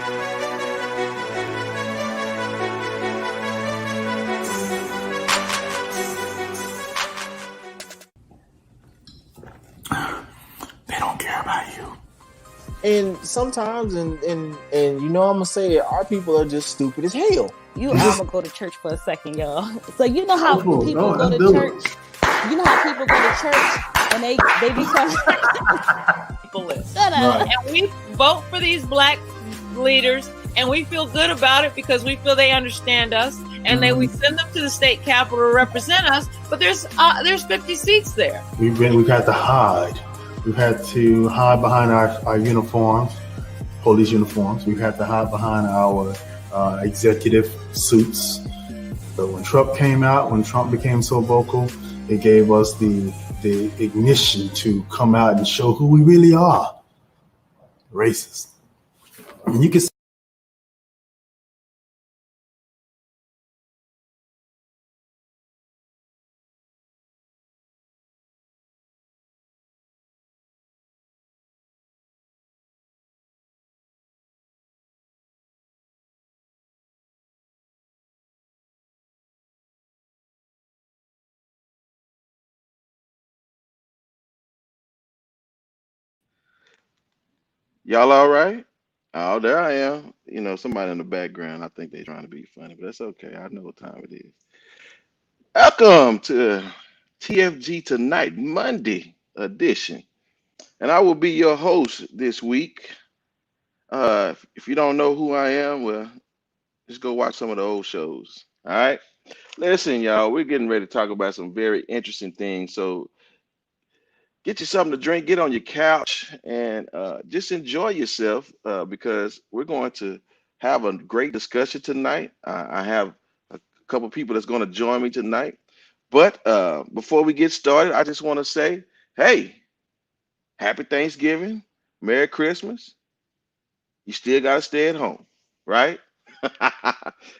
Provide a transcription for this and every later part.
They don't care about you. And sometimes, and you know, I'm gonna say it, our people are just stupid as hell. I'm gonna go to church for a second, y'all. So you know how people go to church. You know how people go to church and they become shut up. Right. And we vote for these black leaders, and we feel good about it because we feel they understand us, and then we send them to the state capitol to represent us. But there's 50 seats there. We've had to hide. We've had to hide behind our uniforms, police uniforms. We've had to hide behind our executive suits. But when Trump came out, when Trump became so vocal, it gave us the ignition to come out and show who we really are. Racist. And you can see Y'all all right? Oh, there I am. You know, somebody in the background. I think they're trying to be funny, but that's okay. I know what time it is. Welcome to TFG Tonight, Monday edition. And I will be your host this week. If you don't know who I am, well, just go watch some of the old shows. All right. Listen, y'all, we're getting ready to talk about some very interesting things. So get you something to drink, get on your couch, and just enjoy yourself because we're going to have a great discussion tonight. I have a couple people that's going to join me tonight. But before we get started, I just want to say, hey, happy Thanksgiving, Merry Christmas. You still got to stay at home, right?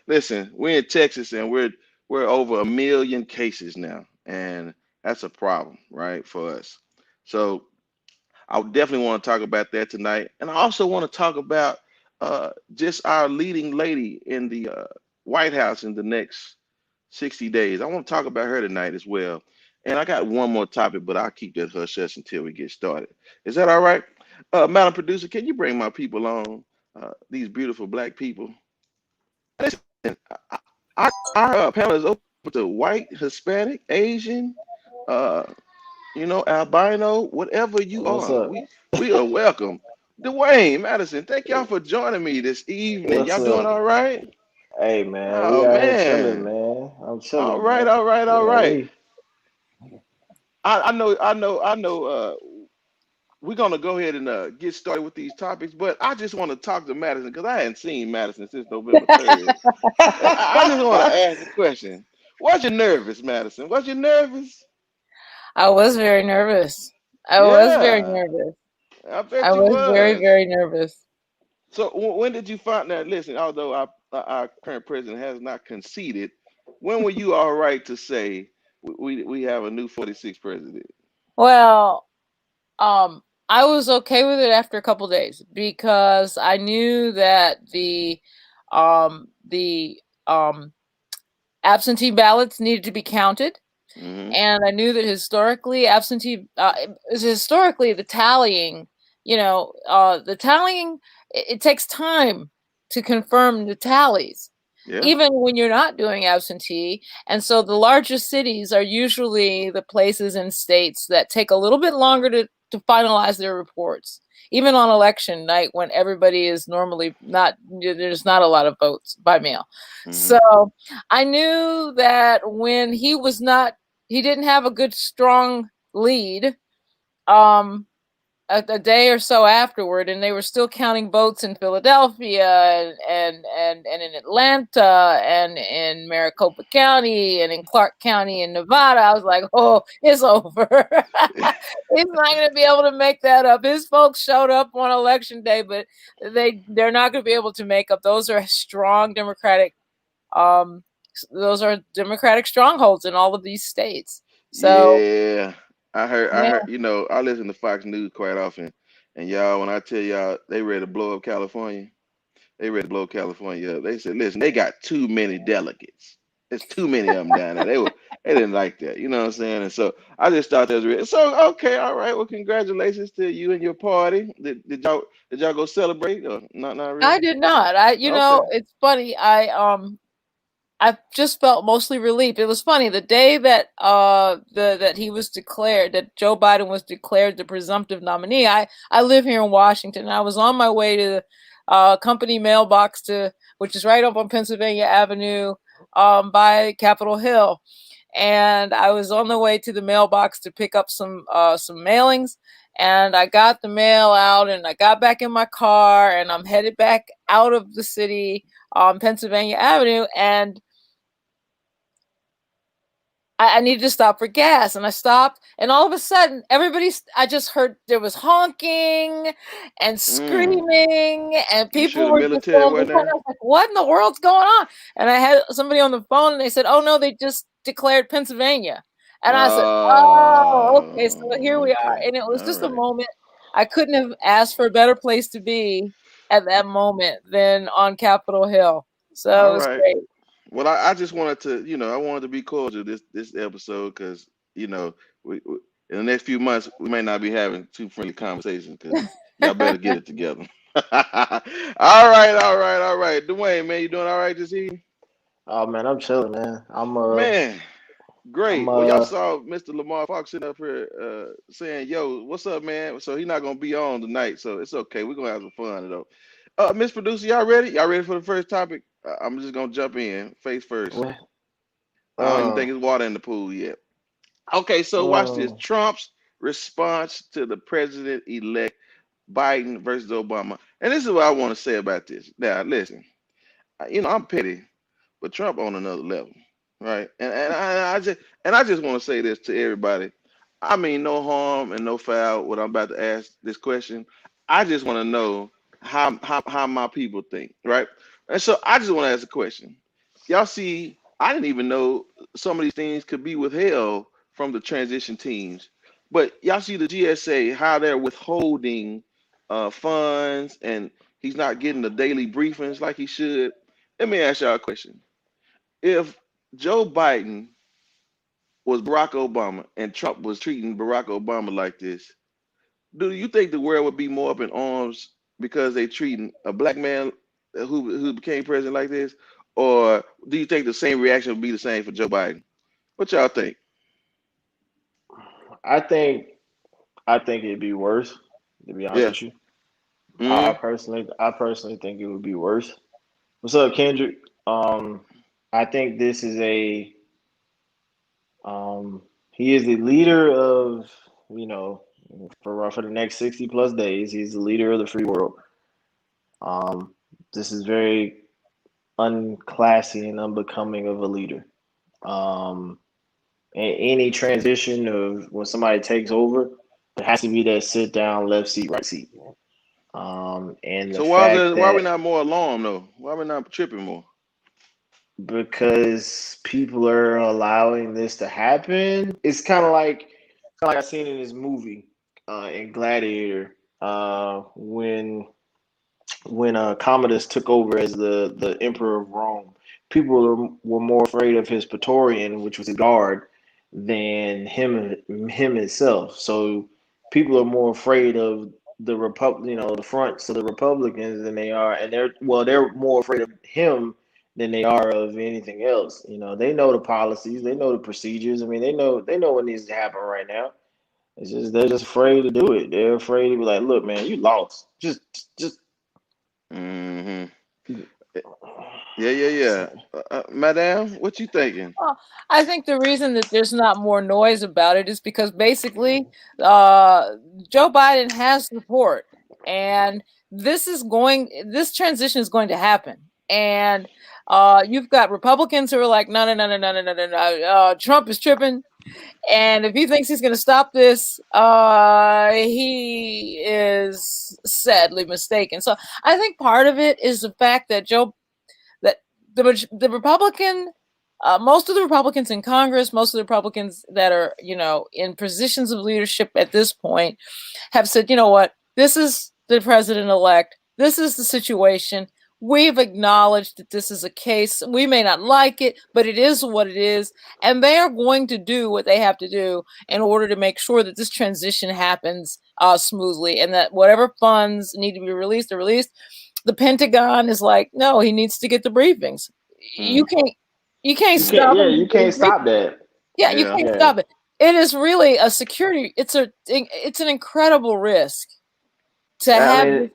Listen, we're in Texas and we're over 1 million cases now, and that's a problem, right, for us. So I would definitely want to talk about that tonight. And I also want to talk about just our leading lady in the White House in the next 60 days. I want to talk about her tonight as well. And I got one more topic, but I'll keep that hush hush until we get started. Is that all right? Madam Producer, can you bring my people on? These beautiful black people. Listen, our panel is open to white, Hispanic, Asian, uh, albino, whatever you What's are, up? we are welcome. Dwayne Madison, thank y'all for joining me this evening. What's Y'all doing up? all right? Hey man, we Oh out here chilling, man. man. I'm All chilling, right, man. all right, all Yeah, right. we. I know. We're gonna go ahead and get started with these topics, but I just want to talk to Madison because I hadn't seen Madison since November 3rd. I just want to ask a question. Was you nervous, Madison? Was you nervous? I was very nervous. I was very Yeah, nervous. I I bet you was very, was. very nervous. So when did you find that? Listen, although our current president has not conceded, when were you all right to say we have a new 46th president? Well, I was okay with it after a couple days because I knew that the absentee ballots needed to be counted. Hmm. And I knew that historically the tallying, it takes time to confirm the tallies, Yeah. even when you're not doing absentee. And so the largest cities are usually the places in states that take a little bit longer to finalize their reports, even on election night when everybody is normally there's not a lot of votes by mail. Hmm. So I knew that when he didn't have a good strong lead a day or so afterward, and they were still counting votes in Philadelphia and in Atlanta and in Maricopa County and in Clark County in Nevada. I was like, oh, it's over. He's not going to be able to make that up. His folks showed up on election day, but they're not going to be able to make up. Those are those are Democratic strongholds in all of these states. So Yeah, I yeah. heard, I listen to Fox News quite often, and y'all, when I tell y'all they ready to blow up California, They ready to blow California up. They said, listen, they got too many delegates. There's too many of them down there. They didn't like that. You know what I'm saying? And so I just thought that was real. So okay, all right. Well, congratulations to you and your party. Did y'all go celebrate or not I really? did not. Okay. It's funny. I just felt mostly relieved. It was funny the day that that he was declared, that Joe Biden was declared the presumptive nominee. I live here in Washington. And I was on my way to the company mailbox which is right up on Pennsylvania Avenue, by Capitol Hill, and I was on the way to the mailbox to pick up some mailings. And I got the mail out, and I got back in my car, and I'm headed back out of the city on Pennsylvania Avenue, and I needed to stop for gas, and I stopped, and all of a sudden, I just heard there was honking and Mm. screaming, and You sure people the were just military going wasn't behind. I there? was like, what in the world's going on? And I had somebody on the phone, and they said, oh no, they just declared Pennsylvania. And I said, oh, okay, so here we are. Okay. And it was All just a right. moment. I couldn't have asked for a better place to be at that moment than on Capitol Hill. So All it was right. great. Well, I just wanted to, I wanted to be cordial this episode because, we in the next few months we may not be having too friendly conversations because y'all better get it together. All right, all right, all right. Dwayne, man, you doing all right this evening? Oh man, I'm chilling, man. Man, I'm great. Well, y'all saw Mr. Lamar Fox sitting up here saying, "Yo, what's up, man?" So he's not gonna be on tonight, so it's okay. We're gonna have some fun though. Miss Producer, y'all ready? Y'all ready for the first topic? I'm just gonna jump in face first. well, I don't even uh, think it's water in the pool yet. Okay, so watch this. uh, Trump's response to the president-elect Biden versus Obama. And this is what I want to say about this. Now, listen, I'm petty, but Trump on another level, right? And I just want to say this to everybody. I mean, no harm and no foul. What I'm about to ask this question, I just want to know how my people think, right? And so I just want to ask a question. Y'all see, I didn't even know some of these things could be withheld from the transition teams, but y'all see the GSA how they're withholding funds and he's not getting the daily briefings like he should. Let me ask y'all a question. If Joe Biden was Barack Obama and Trump was treating Barack Obama like this, do you think the world would be more up in arms because they treating a black man who became president like this? Or do you think the same reaction would be the same for Joe Biden? What y'all think? I think I think it'd be worse. To be honest Yeah. with you, Mm. I personally think it would be worse. What's up, Kendrick? I think this is he is the leader of you know for the next 60 plus days. He's the leader of the free world. Um, this is very unclassy and unbecoming of a leader. Um, any transition of when somebody takes over, it has to be that sit down, left seat, right seat. And the So fact why we that not more alarmed though? Why we not tripping more? because people are allowing this to happen, it's kind of like I seen in this movie, in Gladiator, when Commodus took over as the emperor of Rome, were more afraid of his Praetorian, which was his guard, than him himself. So people are more afraid of the the fronts of the Republicans than they are, and they're more afraid of him than they are of anything else. They know the policies, they know the procedures. I mean, they know what needs to happen right now. It's just they're just afraid to do it. They're afraid to be like, look, man, you lost. Just Hmm. Yeah, yeah, yeah. Madam, what you thinking? Well, I think the reason that there's not more noise about it is because basically Joe Biden has support, and this transition is going to happen. And you've got Republicans who are like, no, no, no, no, no, no, no, no, no. Trump is tripping. And if he thinks he's going to stop this, he is sadly mistaken. So I think part of it is the fact that that the Republican, most of the Republicans in Congress, most of the Republicans that are, in positions of leadership at this point have said, you know what, this is the president elect. This is the situation. we've acknowledged that this is a case. We may not like it, but it is what it is. And they are going to do what they have to do in order to make sure that this transition happens smoothly, and that whatever funds need to be released are released. The Pentagon is like, no, he needs to get the briefings. You can't stop him. You can't stop that. Yeah, you can't stop it. It is really a security. It's an incredible risk to have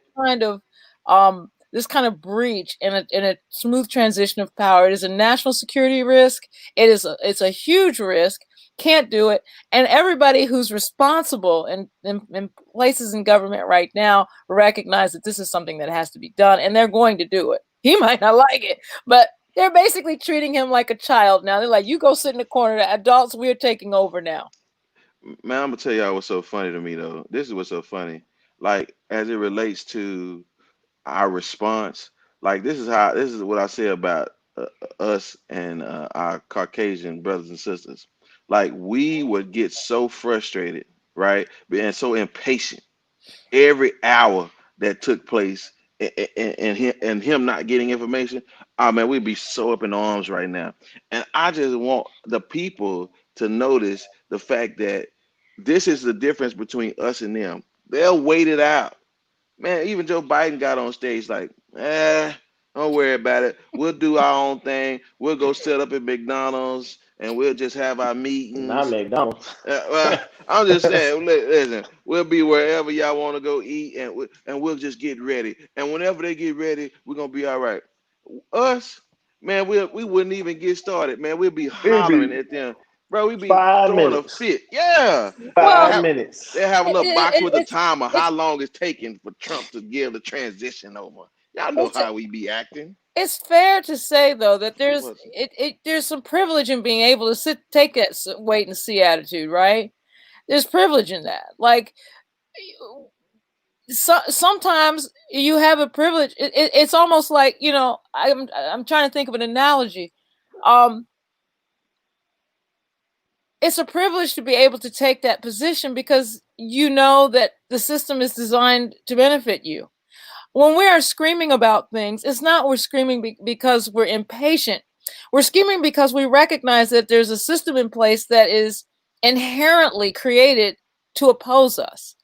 this kind of breach in a smooth transition of power. It is a national security risk. It's a huge risk. Can't do it. And everybody who's responsible in places in government right now recognize that this is something that has to be done, and they're going to do it. He might not like it, but they're basically treating him like a child now. They're like, you go sit in the corner. The adults, we're taking over now. Man, I'm gonna tell y'all what's so funny to me though. This is what's so funny. Like as it relates to our response, like this is what I say about us and our Caucasian brothers and sisters. Like we would get so frustrated, right, and so impatient every hour that took place and him not getting information. Oh man, we'd be so up in arms right now. And I just want the people to notice the fact that this is the difference between us and them. They'll wait it out. Man, even Joe Biden got on stage like, don't worry about it. We'll do our own thing. We'll go set up at McDonald's and we'll just have our Not meetings. McDonald's. Well, I'm just saying, listen, we'll be wherever y'all want to go eat, and we'll just get ready. And whenever they get ready, we're gonna be all right. Us, man, we wouldn't even get started, man. We'll be It'd hollering be at them, bro. We'd be 5 throwing a minutes. fit. Yeah, Well, 5 minutes. they have a little box with a it's timer, how it's long it's taking for Trump to give the transition over. Y'all know it's how we be acting. it's fair to say though that What's there's some privilege in being able to take that wait and see attitude, right? There's privilege in that. Like sometimes you have a privilege. It's almost like, I'm trying to think of an analogy. It's a privilege to be able to take that position because you know that the system is designed to benefit you. When we are screaming about things, it's not we're screaming because we're impatient. We're screaming because we recognize that there's a system in place that is inherently created to oppose us.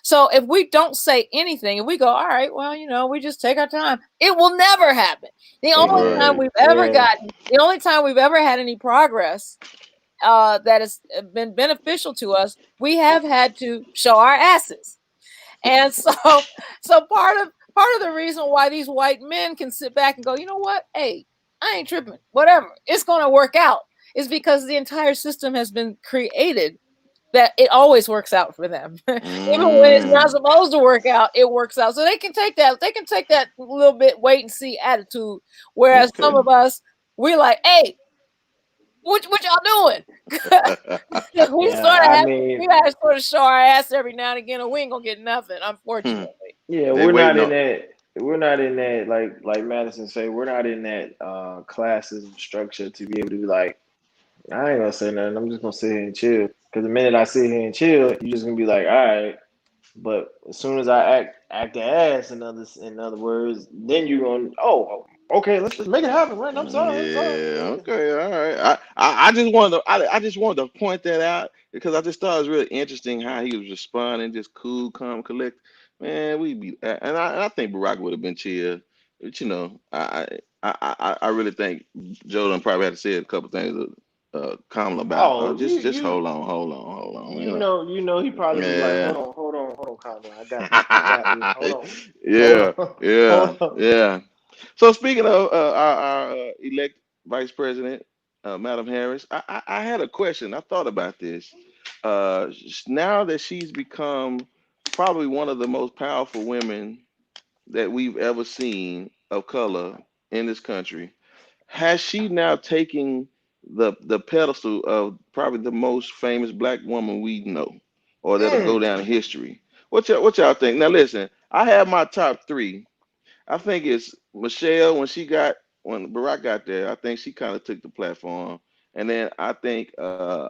So if we don't say anything, if we go, all right, well, we just take our time, it will never happen. The only time right? the only time we've ever had any progress that has been beneficial to us, we have had to show our asses. And so part of the reason why these white men can sit back and go, you know what? Hey, I ain't tripping. Whatever. It's going to work out. Is because the entire system has been created that it always works out for them. Even when it's not Mm, supposed to work out, it works out. So they can take that little bit wait and see attitude. Whereas some okay. of us, we're like, hey, what y'all doing? we Yeah, I mean, gotta sort of show our ass every now and again, and we ain't gonna get nothing, Hmm. unfortunately. yeah, They we're not waiting in on. that. We're not in that. Like Madison say, we're not in that classism structure to be able to be like, I ain't gonna say nothing. I'm just gonna sit here and chill. Because the minute I sit here and chill, you're just gonna be like, all right. But as soon as I act the ass, in other words, then you're gonna, oh, okay, let's just make it happen, right? I'm sorry, I'm sorry. Yeah, Yeah. okay, all right. I just wanted to I just wanted to point that out because I just thought it was really interesting how he was responding, just cool, calm, collect. Man, we be and I think Barack would have been chill, but I really think Jordan probably had to say a couple things Kamala about. Oh, Oh, just hold on, you know, he probably was like, Yeah. hold on, Kamala, I got this. Hold Yeah, on, hold yeah, on. yeah. So speaking of our elect Vice President, Madam Harris, I had a question. I thought about this. Now that she's become probably one of the most powerful women that we've ever seen of color in this country, has she now taken the pedestal of probably the most famous black woman we know, or that'll go Mm. down in history? What y'all think? Now listen, I have my top three. I think it's Michelle when Barack got there. I think she kind of took the platform, and then I think uh,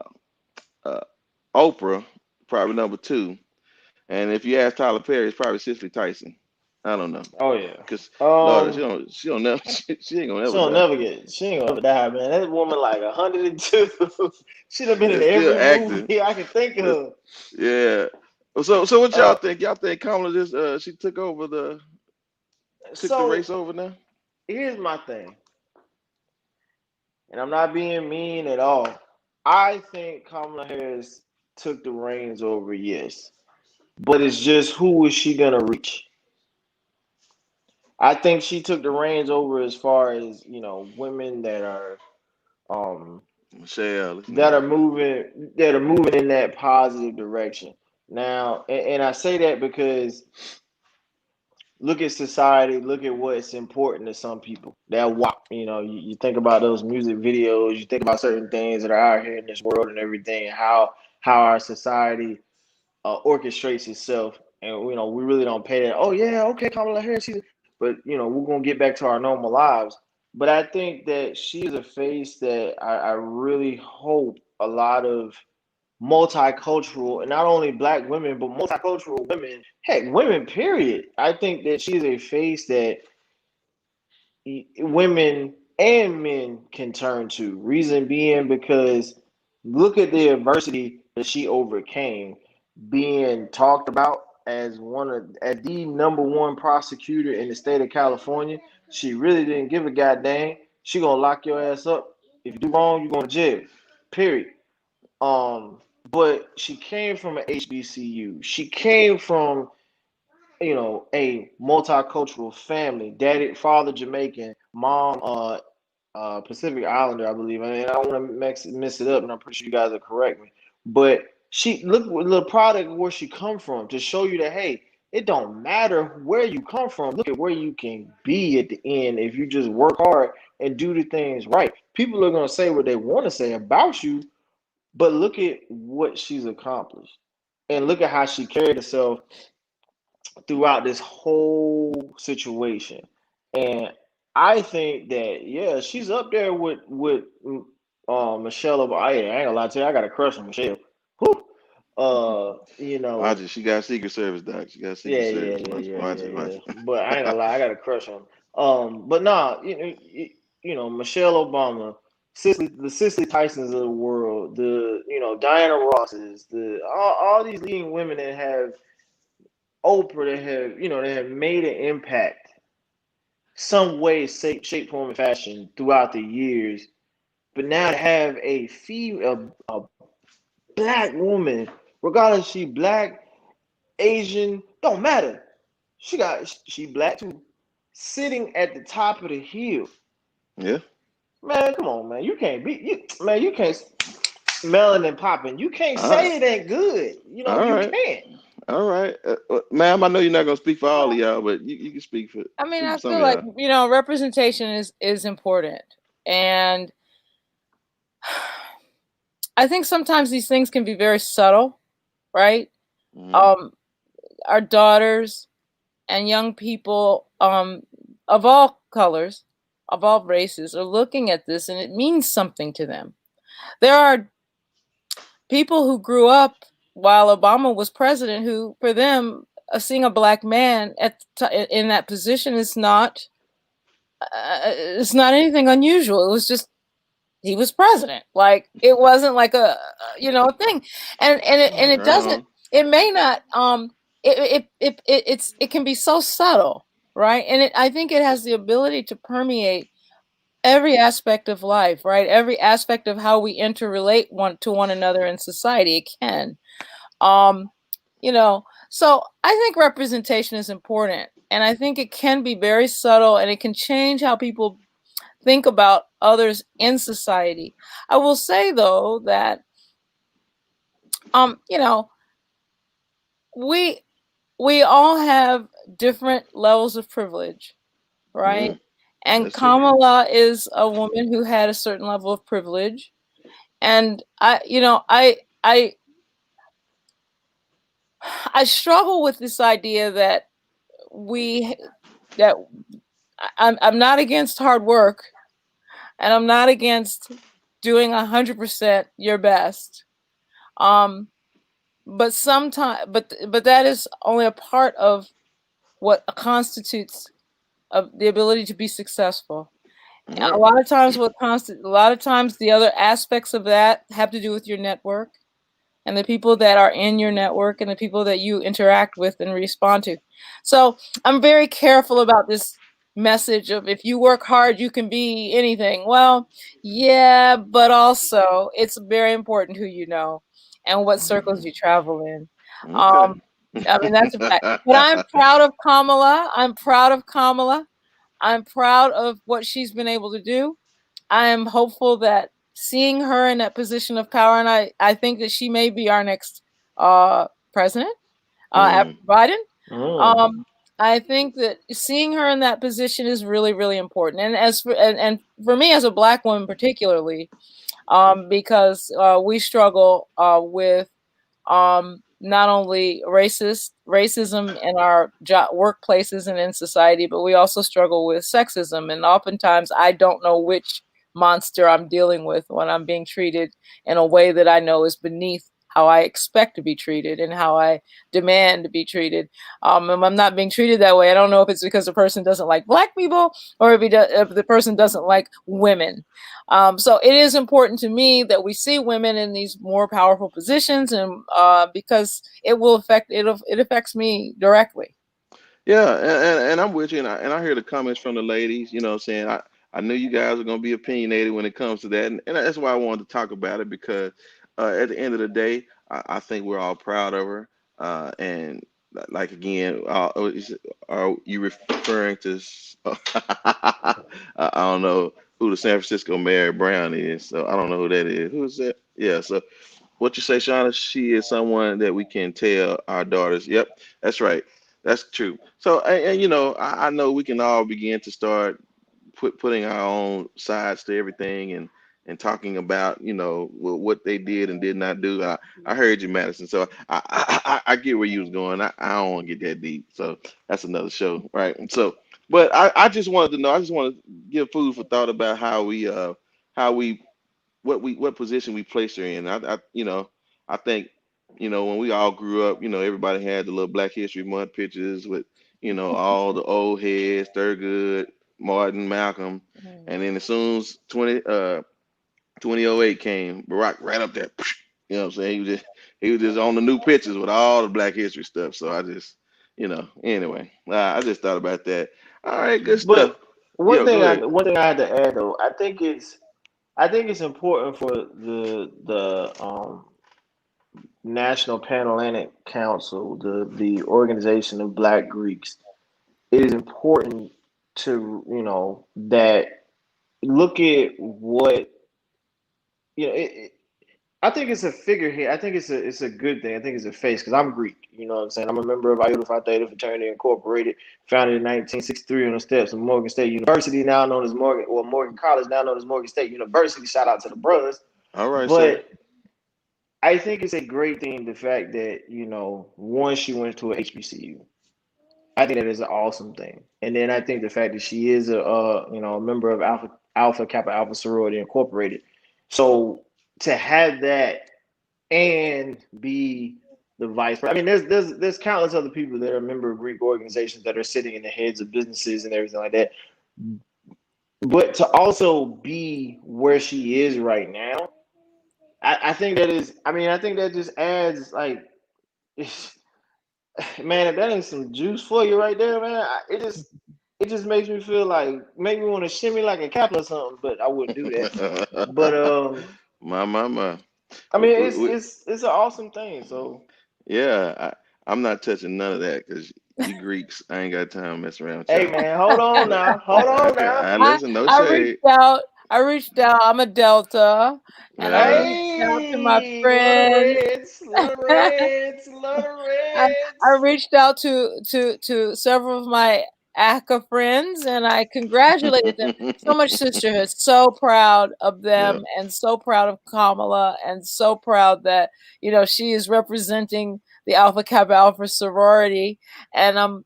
Oprah probably number two, and if you ask Tyler Perry, it's probably Cicely Tyson. I don't know. Oh yeah. Cause Lord, Um, she don't never, she ain't gonna she ever don't die. never get. She ain't gonna ever die, man. That woman like 102. She'd have been in It's still every acting. movie I can think It's, of. yeah. So what y'all Uh, think? Y'all think Kamala just she took the so race over now? here's my thing, and I'm not being mean at all. I think Kamala Harris took the reins over, yes, but it's just who is she gonna reach? I think she took the reins over as far as women um Michelle, it's that not. are moving in that positive direction. Now, and I say that because look at society, look at what's important to some people. That WAP, you think about those music videos, you think about certain things that are out here in this world and everything, and how our society orchestrates itself, and we really don't pay that. Oh yeah, okay, Kamala Harris, but we're gonna get back to our normal lives. But I think that she is a face that I really hope a lot of multicultural, and not only black women, but multicultural women, heck, women, period. I think that she's a face that women and men can turn to. Reason being because look at the adversity that she overcame, being talked about as the number one prosecutor in the state of California. She really didn't give a goddamn. She gonna lock your ass up. If you do wrong, you going to jail. Period. But she came from an HBCU. She came from a multicultural family. Daddy, father Jamaican, mom Pacific Islander, I believe. And I don't want to mess it up, and I'm pretty sure you guys will correct me. But she look the product where she come from to show you that hey, it don't matter where you come from. Look at where you can be at the end if you just work hard and do the things right. People are gonna say what they want to say about you, but look at what she's accomplished. And look at how she carried herself throughout this whole situation. And I think that yeah, she's up there with Michelle Obama. I ain't gonna lie to you, I got a crush on Michelle. Whew. You know, She got Secret Service, Doc. She got yeah, Secret yeah, Service. yeah, Watch, yeah, watch yeah, it, yeah. watch But I ain't it. gonna lie, I got a crush on. But nah, Michelle Obama, the Cicely Tysons of the world, the Diana Rosses, all these leading women that have Oprah that have made an impact some way, shape, form, and fashion throughout the years. But now to have a female, a black woman, regardless if she black, Asian, don't matter. She black too, sitting at the top of the hill. Yeah. Man, come on, man. You can't be man. You can't melanin popping. You can't All right. say it ain't good. All You right. can't. All right. Ma'am, I know you're not gonna speak for all of y'all, but you can speak for I mean, I some feel of like, y'all. representation is important. And I think sometimes these things can be very subtle, right? Mm-hmm. Um, our daughters and young people of all colors, of all races, are looking at this and it means something to them. There are people who grew up while Obama was president who, for them, seeing a black man in that position is not it's not anything unusual. It was just he was president. Like it wasn't like a thing, and it Right doesn't. on. It may not. It can be so subtle, right? And I think it has the ability to permeate every aspect of life, right? Every aspect of how we interrelate one another in society. It can. Um, so I think representation is important, and I think it can be very subtle, and it can change how people think about others in society. I will say though that um, you know, we we all have different levels of privilege, right? Mm, And that's true. Kamala is a woman who had a certain level of privilege. And I struggle with this idea that we that I'm not against hard work, and I'm not against doing 100% your best. Um, but sometimes, but that is only a part of what constitutes the ability to be successful. All A right. lot of times, the other aspects of that have to do with your network and the people that are in your network and the people that you interact with and respond to. So I'm very careful about this message of if you work hard, you can be anything. Well, yeah, but also it's very important who you know and what circles you travel in. Okay. Um, I mean, that's a fact. But I'm proud of Kamala. I'm proud of what she's been able to do. I am hopeful that seeing her in that position of power, and I think that she may be our next president after Mm. Biden. Mm. Um, I think that seeing her in that position is really, really important. And for me as a Black woman particularly, because we struggle with not only racism in our workplaces and in society, but we also struggle with sexism. And oftentimes I don't know which monster I'm dealing with when I'm being treated in a way that I know is beneath how I expect to be treated and how I demand to be treated. If I'm not being treated that way, I don't know if it's because the person doesn't like Black people or if the person doesn't like women. So it is important to me that we see women in these more powerful positions, and because it affects me directly. Yeah, and I'm with you, and I hear the comments from the ladies. You know, what I'm saying I knew you guys are gonna be opinionated when it comes to that, and that's why I wanted to talk about it because at the end of the day, I think we're all proud of her. And like again, are you referring to? I don't know who the San Francisco Mary Brown is, so I don't know who that is. Who is that? Yeah, so what you say, Shauna? She is someone that we can tell our daughters. Yep, that's right. That's true. So, and you know, I know we can all begin to start putting our own sides to everything and talking about, you know, what they did and did not do. I heard you, Madison. So I get where you was going. I don't want to get that deep. So that's another show, right? And so, but I just wanted to know. I just want to give food for thought about how we what position we placed her in. You know, I think, you know, when we all grew up, you know, everybody had the little Black History Month pictures with, you know, all the old heads, Thurgood, Martin, Malcolm, and then as soon as 2008 came, Barack right up there. You know what I'm saying? He was just on the new pictures with all the Black History stuff. So I just, you know, anyway, I just thought about that. All right, good stuff. But one Yeah, thing go I ahead. one thing I had to add though, I think it's important for the National Pan-Atlantic Council, the organization of Black Greeks. It is important to that look at what I think it's a figurehead. I think it's a good thing. I think it's a face because I'm Greek. You know what I'm saying? I'm a member of Iota Phi Theta Fraternity Incorporated, founded in 1963 on the steps of Morgan State University, now known as Morgan College, now known as Morgan State University. Shout out to the brothers. All right, sir. But I think it's a great thing the fact that once she went to a HBCU. I think that is an awesome thing. And then I think the fact that she is a member of Alpha Kappa Alpha Sorority Incorporated. So to have that and be the vice president. I mean, there's countless other people that are a member of Greek organizations that are sitting in the heads of businesses and everything like that. But to also be where she is right now, I think that is. I mean, I think that just adds like, man, if that ain't some juice for you right there, man. It just makes me feel like make me want to shimmy like a cap or something, but I wouldn't do that. But My. I mean, We, it's we, it's it's an awesome thing. So yeah, I'm not touching none of that because you Greeks, I ain't got time to mess around with hey, y'all. man, hold on now, hold on Okay, now. I listen, no I reached shade. out. I'm a Delta, and I Uh, reached out to my Hey, love the friends. Reds, love the Reds, love the I Reds. reached out to several of my ACA friends, and I congratulated them. So much sisterhood. So proud of yeah. them, and so proud of Kamala, and so proud that she is representing the Alpha Kappa Alpha sorority. And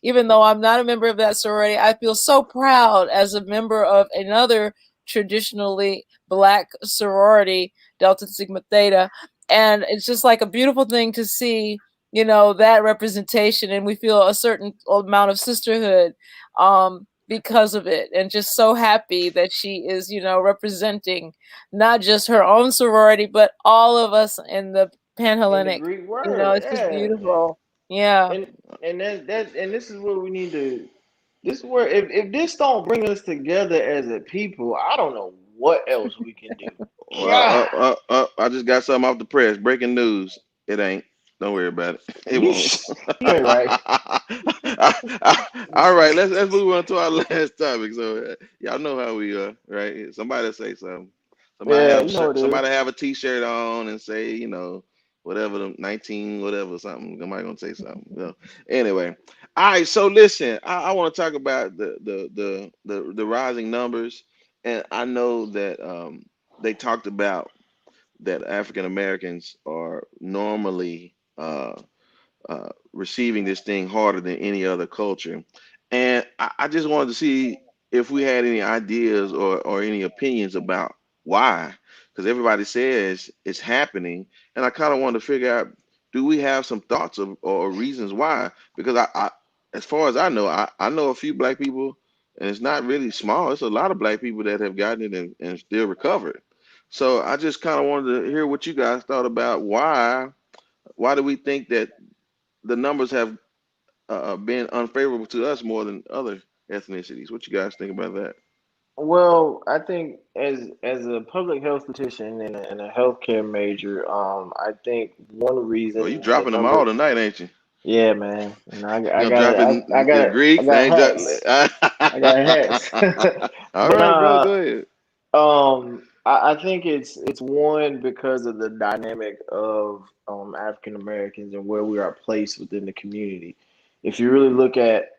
even though I'm not a member of that sorority, I feel so proud as a member of another traditionally Black sorority, Delta Sigma Theta. And it's just like a beautiful thing to see you know, that representation, and we feel a certain amount of sisterhood because of it, and just so happy that she is, you know, representing not just her own sorority but all of us in the In the Panhellenic. Greek You know, word, it's just yeah. beautiful. Yeah. And this is where we need to. This is where if this don't bring us together as a people, I don't know what else we can do. God, I just got something off the press. Breaking news. It ain't. Don't worry about it. It you won't. you ain't right. All right, let's move on to our last topic. So y'all know how we are, right? Somebody say something. Somebody Yeah, have a you know shirt. what it is. Somebody have a T-shirt on and say, you know, whatever the 19, whatever something. Somebody gonna say something. So anyway, all right. So listen, I want to talk about the rising numbers, and I know that they talked about that African Americans are normally receiving this thing harder than any other culture. And I just wanted to see if we had any ideas or any opinions about why, because everybody says it's happening. And I kind of want to figure out, do we have some thoughts of, or reasons why? Because as far as I know a few black people, and it's not really small. It's a lot of black people that have gotten it and still recovered. So I just kind of wanted to hear what you guys thought about why do we think that the numbers have been unfavorable to us more than other ethnicities? What you guys think about that? Well, I think as a public health statistician and a healthcare major, I think one Well, you reason the dropping them all number. tonight, ain't you? Yeah, man. And You gonna drop it in I Greek? got Ain't hats. I got hats. all But right, bro. Go ahead. I think it's one because of the dynamic of African Americans and where we are placed within the community. If you really look at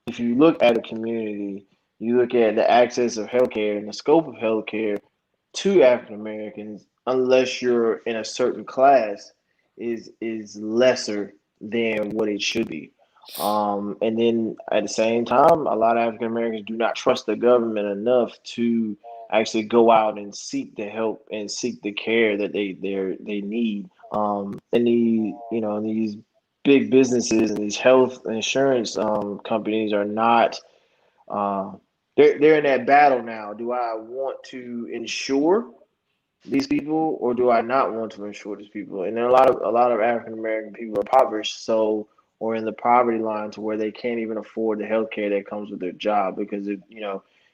if you look at a community, you look at the access of healthcare and the scope of healthcare to African Americans, unless you're in a certain class, is lesser than what it should be. And then at the same time, a lot of African Americans do not trust the government enough to actually go out and seek the help and seek the care that they need. And these big businesses and these health insurance companies are not uh, they're in that battle now. Do I want to insure these people or do I not want to insure these people? And then a lot of African American people are impoverished, so or in the poverty line to where they can't even afford the health care that comes with their job because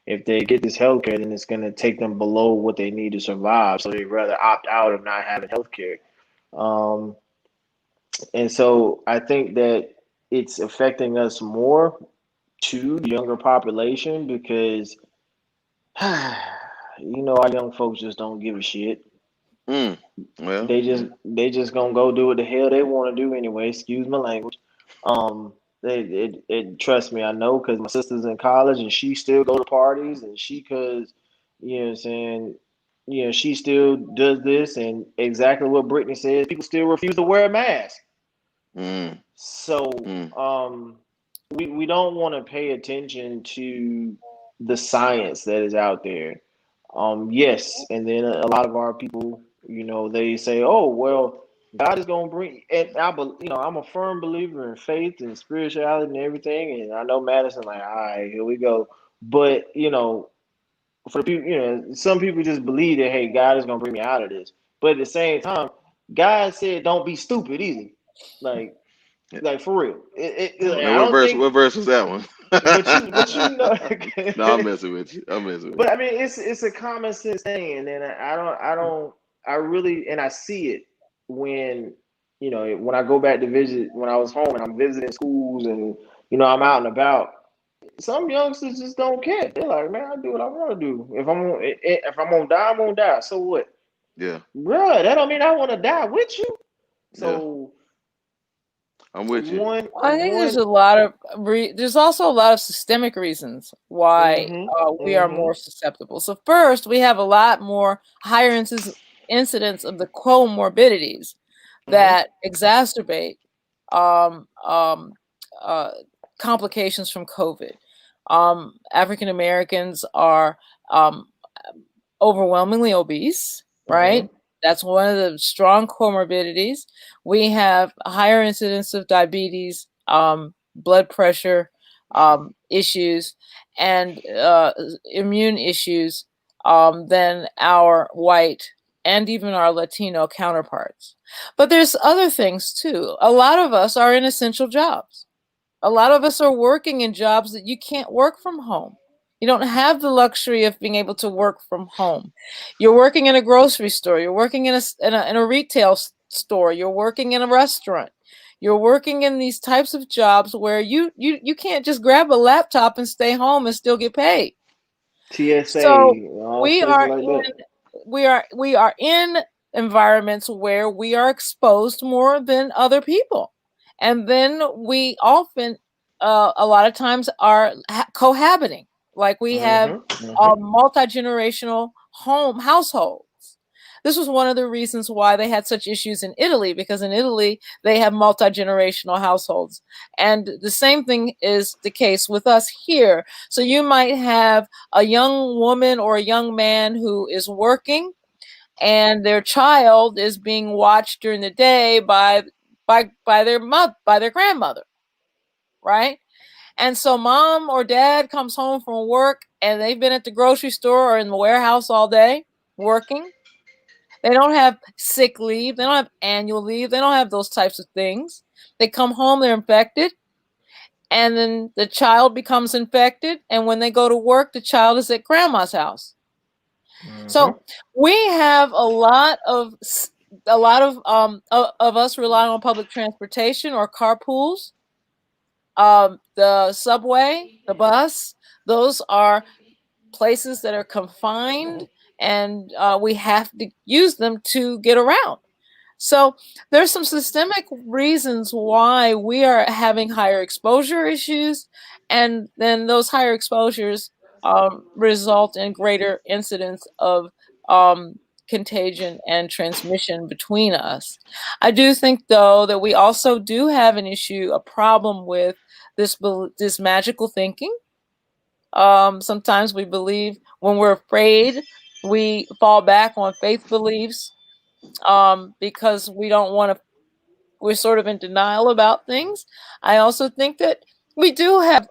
if they get this health care, then it's going to take them below what they need to survive. So they'd rather opt out of not having health care. Um, and so I think that it's affecting us more to the younger population because our young folks just don't give a shit. Mm. Well, They just gonna go do what the hell they want to do anyway. Excuse my language. Trust me, I know because my sister's in college and she still go to parties and she cause you know what I'm saying, she still does this and exactly what Brittany says. People still refuse to wear a mask. mm, So mm, um, we don't want to pay attention to the science that is out there. Yes, and then a lot of our people, they say, "Oh, well, God is gonna bring." And I'm a firm believer in faith and spirituality and everything. And I know Madison, like, all right, here we go. But for the people, some people just believe that, hey, God is gonna bring me out of this. But at the same time, God said, "Don't be stupid either." Like, yeah. like for real. Now, I don't think, what verse was that one? but No, I'm messing with you. I'm messing with but I mean, it's a common sense thing, and I really, and I see it when when I go back to visit when I was home and I'm visiting schools and I'm out and about. Some youngsters just don't care. They're like, man, I do what I want to do. If I'm gonna die, I'm gonna die. So what, you. Yeah, bruh? That don't mean I want to die with you. yeah. So I'm with you. one I think there's one. a lot of there's also a lot of systemic reasons why Mhm. we are Mhm. more susceptible. So first, we have a lot more higher incidence of the comorbidities Mhm. that exacerbate um, um, uh, complications from COVID. African Americans are um, overwhelmingly obese, right? Mhm. That's one of the strong comorbidities. We have a higher incidence of diabetes, blood pressure issues, and immune issues than our white and even our Latino counterparts. But there's other things too. A lot of us are in essential jobs. A lot of us are working in jobs that you can't work from home. You don't have the luxury of being able to work from home. You're working in a grocery store. You're working in a retail store. You're working in a restaurant. You're working in these types of jobs where you can't just grab a laptop and stay home and still get paid. So TSA, all we places are like in that. we are in environments where we are exposed more than other people, and then we often a lot of times are cohabiting, like we have multi-generational households. This was one of the reasons why they had such issues in Italy, because in Italy they have multi-generational households, and the same thing is the case with us here. So you might have a young woman or a young man who is working, and their child is being watched during the day by their grandmother, right? And so mom or dad comes home from work and they've been at the grocery store or in the warehouse all day working. They don't have sick leave, they don't have annual leave, they don't have those types of things. They come home, they're infected, and then the child becomes infected, and when they go to work, the child is at grandma's house. So we have a lot of us relying on public transportation or carpools. The subway, the bus, those are places that are confined, and we have to use them to get around. So there's some systemic reasons why we are having higher exposure issues, and then those higher exposures result in greater incidence of contagion and transmission between us. I do think, though, that we also do have an issue, a problem with this magical thinking. Sometimes we believe when we're afraid, we fall back on faith beliefs because we don't want to, we're sort of in denial about things. I also think that we do have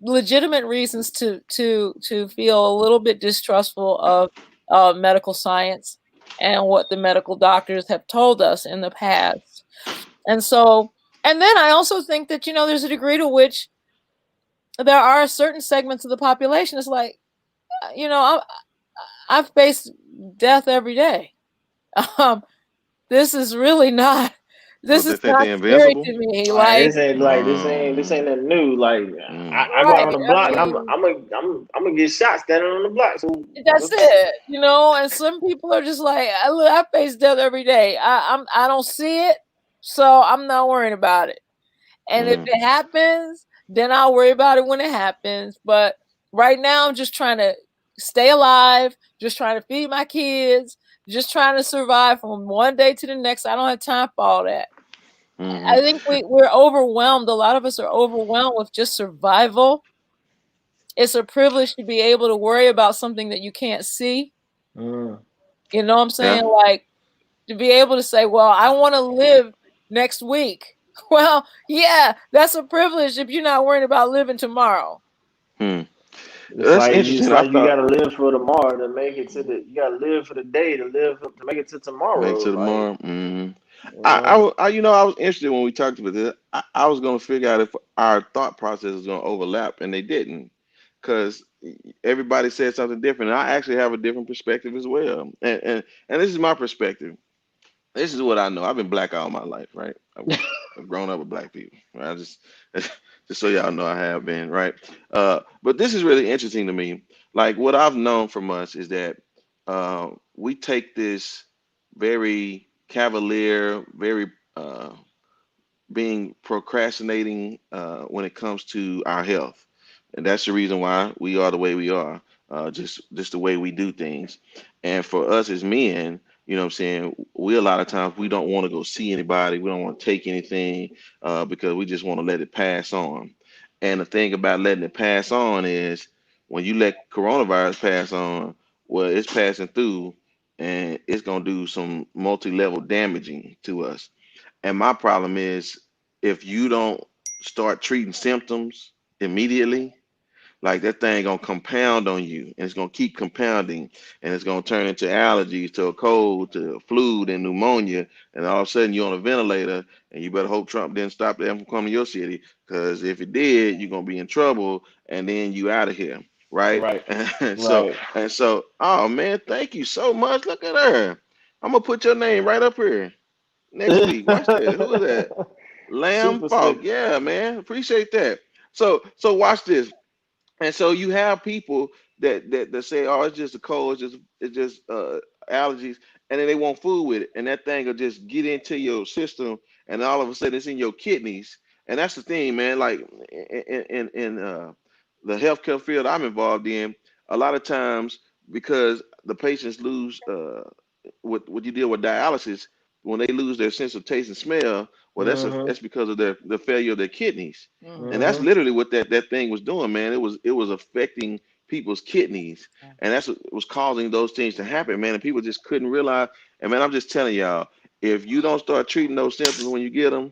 legitimate reasons to feel a little bit distrustful of medical science and what the medical doctors have told us in the past. And so, and then I also think that, there's a degree to which there are certain segments of the population. It's like, I face death every day. This is really not. What This they is think not they scary invincible? to me. Like Like, this ain't nothing new. Like I go out right? on the I block and mean, I'm gonna get shot standing on the block. So that's it. And some people are just like, I face death every day. I don't see it, so I'm not worrying about it. And if it happens, then I'll worry about it when it happens. But right now, I'm just trying to stay alive, just trying to feed my kids, just trying to survive from one day to the next. I don't have time for all that. I think we're overwhelmed. A lot of us are overwhelmed with just survival. It's a privilege to be able to worry about something that you can't see. You know what I'm Yeah. saying? Like, to be able to say, well, I want to live next week. Well, yeah, that's a privilege if you're not worrying about living tomorrow. That's interesting. It's I like you thought gotta live for tomorrow to make it to the. You gotta live for the day to make it to make tomorrow. to Like tomorrow. you I was interested when we talked about this. I was going to figure out if our thought process is going to overlap, and they didn't, because everybody said something different. And I actually have a different perspective as well. And this is my perspective. This is what I know. I've been black all my life, right? I've grown up with black people. Right? I just just so y'all know I have been, right? But this is really interesting to me. Like what I've known from us is that we take this very cavalier, very being procrastinating when it comes to our health, and that's the reason why we are the way we are. Just the way we do things, and for us as men, what I'm saying, we a lot of times we don't want to go see anybody, we don't want to take anything because we just want to let it pass on. And the thing about letting it pass on is when you let coronavirus pass on, well, it's passing through. and it's gonna do some multi-level damaging to us. And my problem is if you don't start treating symptoms immediately, like that thing gonna compound on you, and it's gonna keep compounding, and it's gonna turn into allergies, to a cold, to flu, and pneumonia, and all of a sudden you're on a ventilator, and you better hope Trump didn't stop them from coming to your city, because if it did, you're gonna be in trouble, and then you out of here, right? Right. And so Right. and so, oh man, thank you so much. Look at her. I'm gonna put your name right up here next week. Watch this. Who is that? Lamb Super Falk. second. Yeah, man. Appreciate that. So watch this. And so you have people that say, "Oh, it's just a cold, it's just allergies," and then they want food with it, and that thing will just get into your system, and all of a sudden it's in your kidneys. And that's the thing, man. Like in the healthcare field I'm involved in, a lot of times because the patients lose what you deal with dialysis, when they lose their sense of taste and smell, well, Mm-hmm. that's because of the failure of their kidneys. And that's Mm-hmm. literally what that thing was doing, man. It was affecting people's kidneys, and that's what was causing those things to happen, man. And people just couldn't realize. And man, I'm just telling y'all, if you don't start treating those symptoms when you get them,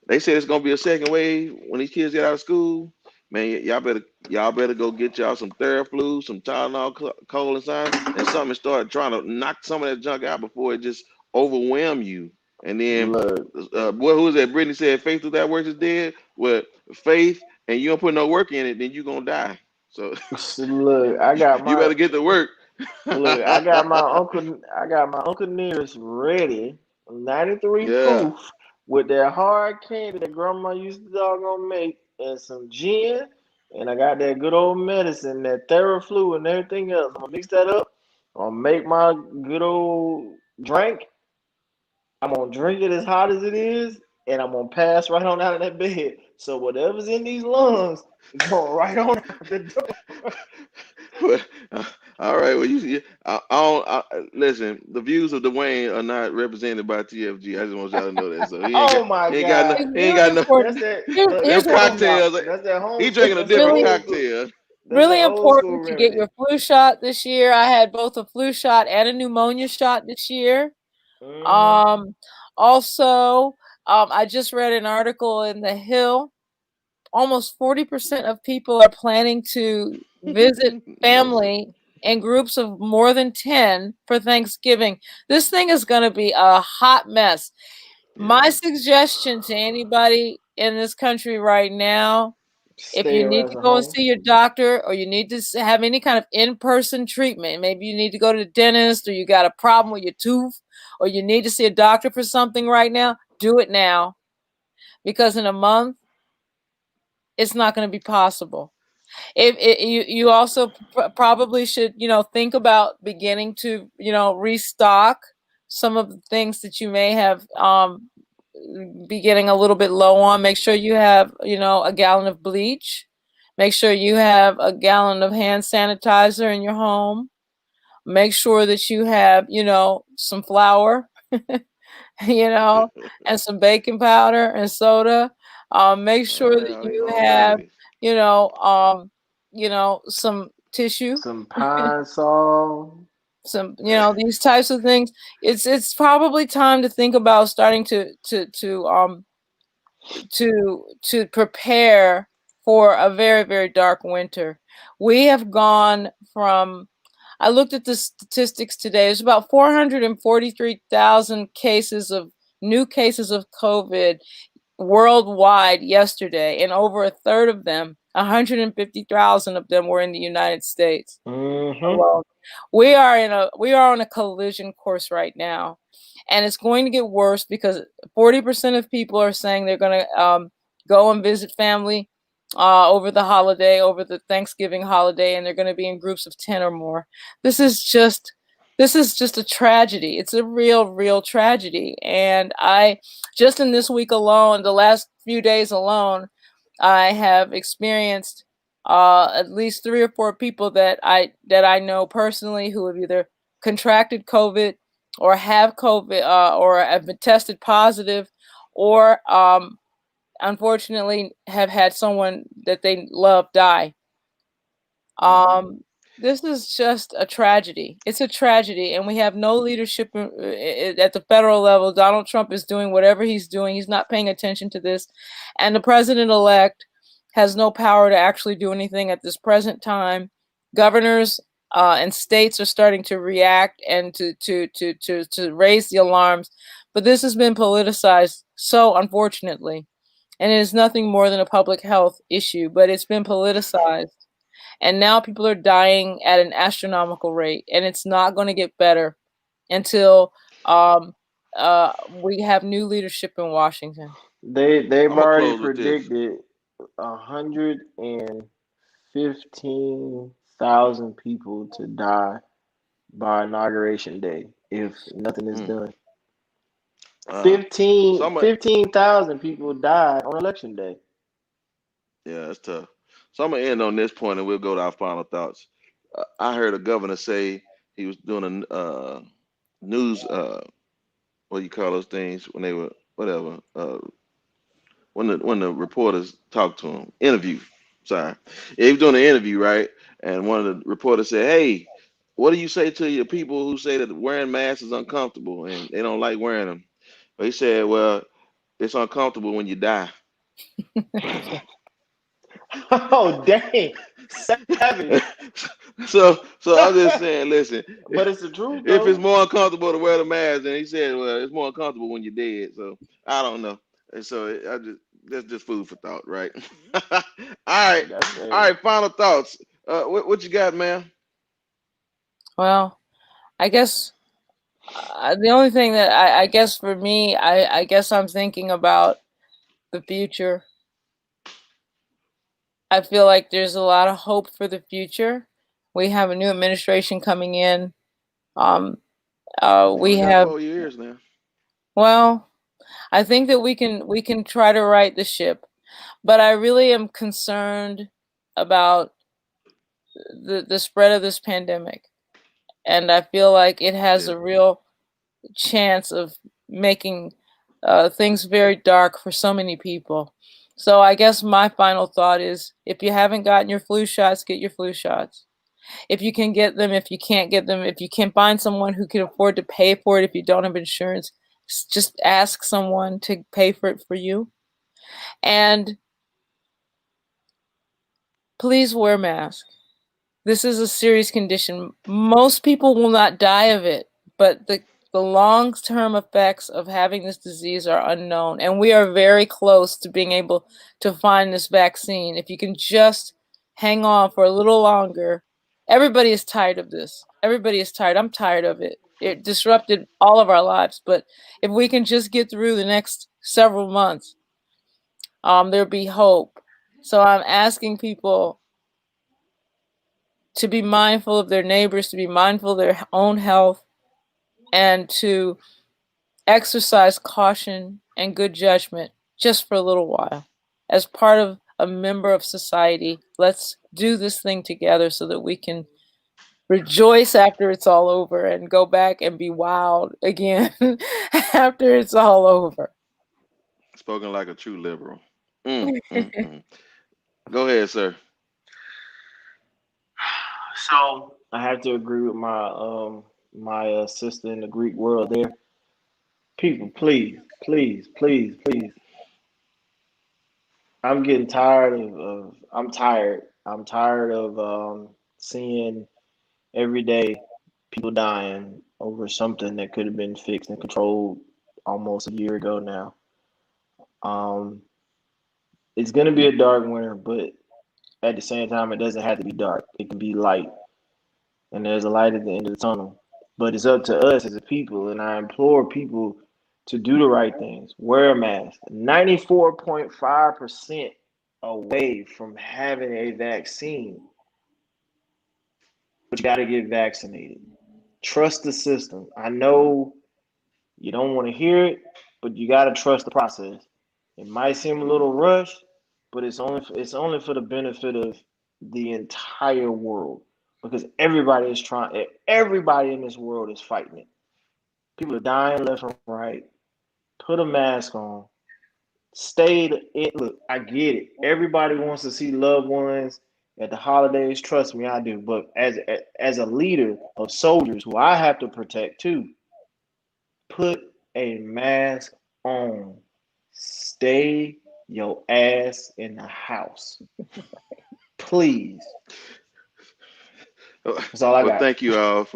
they say it's gonna be a second wave when these kids get out of school. Man, y'all better go get y'all some Theraflu, some Tylenol, cold and sign, and something, and start trying to knock some of that junk out before it just overwhelm you. And then, Look, boy, who was that? Brittany said, "Faith without works is dead." Well, faith, and you don't put no work in it, then you gonna die. So look, I got you my better get to work. look, I got my uncle Nearest ready, 93 Yeah. proof, with that hard candy that grandma used to doggone make, and some gin, and I got that good old medicine, that Theraflu and everything else. I'm gonna mix that up. I'm gonna make my good old drink. I'm gonna drink it as hot as it is, and I'm gonna pass right on out of that bed. So whatever's in these lungs is going right on out the door. Well, all right. Well, listen. The views of Dwayne are not represented by TFG. I just want y'all to know that. So he ain't got, Oh my he ain't got no, God. It's he ain't really got no. That's important. that look, Them Here's that's what that we know. cocktails. He drinking a that's that different Really, old school cocktail. that's really that old school important to get remedy. your flu shot this year. I had both a flu shot and a pneumonia shot this year. Mm-hmm. Um, Also, I just read an article in The Hill. Almost 40% of people are planning to visit Mercy. family in groups of more than 10 for Thanksgiving. This thing is going to be a hot mess. My Yeah. suggestion to anybody in this country right now, if Stay you your need ass to at go and home. see your doctor, or you need to have any kind of in-person treatment, maybe you need to go to the dentist, or you got a problem with your tooth, or you need to see a doctor for something right now, do it now, because in a month it's not going to be possible. You also probably should, think about beginning to, restock some of the things that you may have be getting a little bit low on. Make sure you have, a gallon of bleach. Make sure you have a gallon of hand sanitizer in your home. Make sure that you have, some flour, you know, and some baking powder and soda. Make All sure right. that All these you home have, remedies. you know, um, some tissue, Some pine sol. these types of things. It's probably time to think about starting to prepare for a very, very dark winter. We have gone from, I looked at the statistics today. There's about 443,000 new cases of COVID worldwide yesterday, and over a third of them, 150,000 of them, were in the United States Mm-hmm. alone. We are on a collision course right now, and it's going to get worse because 40% of people are saying they're going to go and visit family over the Thanksgiving holiday, and they're going to be in groups of 10 or more. This is just a tragedy. It's a real tragedy. And I just in this week alone, the last few days alone, I have experienced at least 3 or 4 people that I know personally who have either contracted COVID or have COVID or have been tested positive, or unfortunately have had someone that they love die. Hmm. Um, This is just a tragedy. It's a tragedy, and we have no leadership at the federal level. Donald Trump is doing whatever he's doing. He's not paying attention to this, and the president-elect has no power to actually do anything at this present time. Governors and states are starting to react and to raise the alarms, but this has been politicized so unfortunately, and it is nothing more than a public health issue, but it's been politicized. And now people are dying at an astronomical rate, and it's not going to get better until we have new leadership in Washington. They've I'm gonna already close with this. predicted 115,000 people to die by inauguration day if nothing is done. So I'm gonna, 15,000 people died on election day. yeah, it's tough. So I'm gonna end on this point, and we'll go to our final thoughts. I heard a governor say he was doing a news, what do you call those things when they were whatever, when the reporters talked to him, interview. Sorry, yeah, he was doing an interview, right? And one of the reporters said, "Hey, what do you say to your people who say that wearing masks is uncomfortable and they don't like wearing them?" But he said, "Well, it's uncomfortable when you die." Oh, dang. Savage. So I'm just saying, listen, But it's the truth, if it's though. more uncomfortable to wear the mask, then he said, well, it's more uncomfortable when you're dead. So I don't know. And so that's just food for thought, right? All right, That's all crazy. right. Final thoughts. What you got, man? Well, I guess the only thing that I guess for me, I guess I'm thinking about the future. I feel like there's a lot of hope for the future. We have a new administration coming in. Um, We we only got have 4 years now. well, I think that we can try to right the ship, but I really am concerned about the spread of this pandemic, and I feel like it has Yeah. a real chance of making things very dark for so many people. So I guess my final thought is, if you haven't gotten your flu shots, get your flu shots. If you can get them, if you can't get them, if you can find someone who can afford to pay for it, if you don't have insurance, just ask someone to pay for it for you. And please wear masks. This is a serious condition. Most people will not die of it, but the long-term effects of having this disease are unknown. And we are very close to being able to find this vaccine. If you can just hang on for a little longer. Everybody is tired of this. Everybody is tired. I'm tired of it. It disrupted all of our lives. But if we can just get through the next several months, there'll be hope. So I'm asking people to be mindful of their neighbors, to be mindful of their own health, and to exercise caution and good judgment just for a little while. As part of a member of society, let's do this thing together so that we can rejoice after it's all over and go back and be wild again after it's all over. Spoken like a true liberal. Mm. Go ahead, sir. So I have to agree with my sister in the Greek world there. People, please, please, please, please. I'm getting tired of I'm tired. I'm tired of seeing every day people dying over something that could have been fixed and controlled almost a year ago now. Um, it's gonna be a dark winter, but at the same time, it doesn't have to be dark. It can be light, and there's a light at the end of the tunnel. But it's up to us as a people, and I implore people to do the right things. Wear a mask. 94.5% away from having a vaccine, but you got to get vaccinated. Trust the system. I know you don't want to hear it, but you got to trust the process. It might seem a little rushed, but it's only for the benefit of the entire world, because everybody in this world is fighting it. People are dying left and right. Put a mask on. Look, I get it. Everybody wants to see loved ones At the holidays, trust me, I do. But as a leader of soldiers who I have to protect too, put a mask on. Stay your ass in the house, please. That's all I Well, got. thank you all.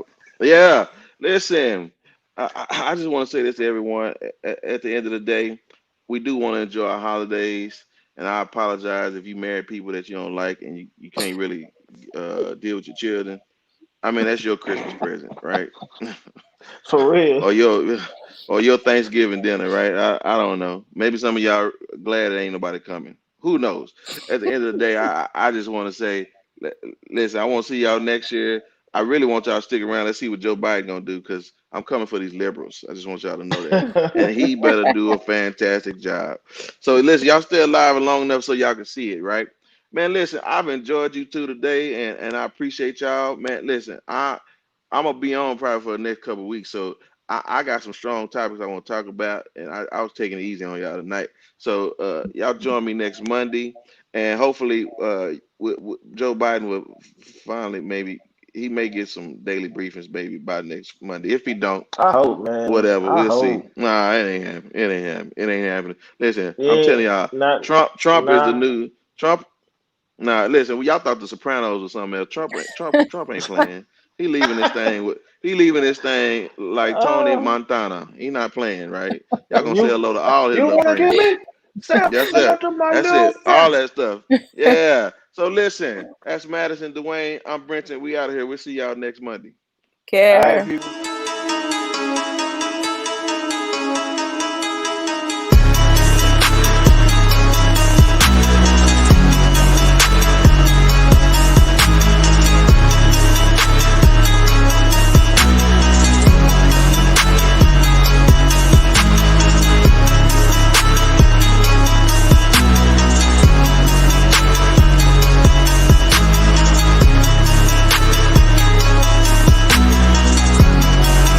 Yeah, listen, I just want to say this to everyone. At the end of the day, we do want to enjoy our holidays, and I apologize if you marry people that you don't like and you can't really deal with your children. I mean, that's your Christmas present, right? For real. or your or your Thanksgiving dinner, right? I don't know. Maybe some of y'all glad there ain't nobody coming. Who knows? At the end of the day, I just want to say, listen, I want to see y'all next year. I really want y'all to stick around. Let's see what Joe Biden gonna do because I'm coming for these liberals. I just want y'all to know that, and he better do a fantastic job. So listen, y'all stay alive and long enough so y'all can see it, right? Man, listen, I've enjoyed you two today, and I appreciate y'all. Man, listen, I'm gonna be on probably for the next couple of weeks, so I got some strong topics I want to talk about, and I was taking it easy on y'all tonight. So y'all join me next Monday, and hopefully Joe Biden will finally maybe he may get some daily briefings maybe by next Monday. If he don't, I hope, man. whatever, I we'll see. hope. Nah, it ain't happening. It ain't happening. It ain't happening. Listen, I'm Yeah, telling y'all, not Trump is the nah. new Trump. Nah, listen, y'all thought the Sopranos or something else. Trump ain't playing. He leaving this thing like Tony Uh, Montana. He not playing, right? Y'all gonna say you hello to all his you little wanna get friends. me? Step That's it. to my That's little it. All friend. that stuff. Yeah. So listen, that's Madison, Dwayne. I'm Brenton. We out of here. We'll see y'all next Monday. All right, Care. people.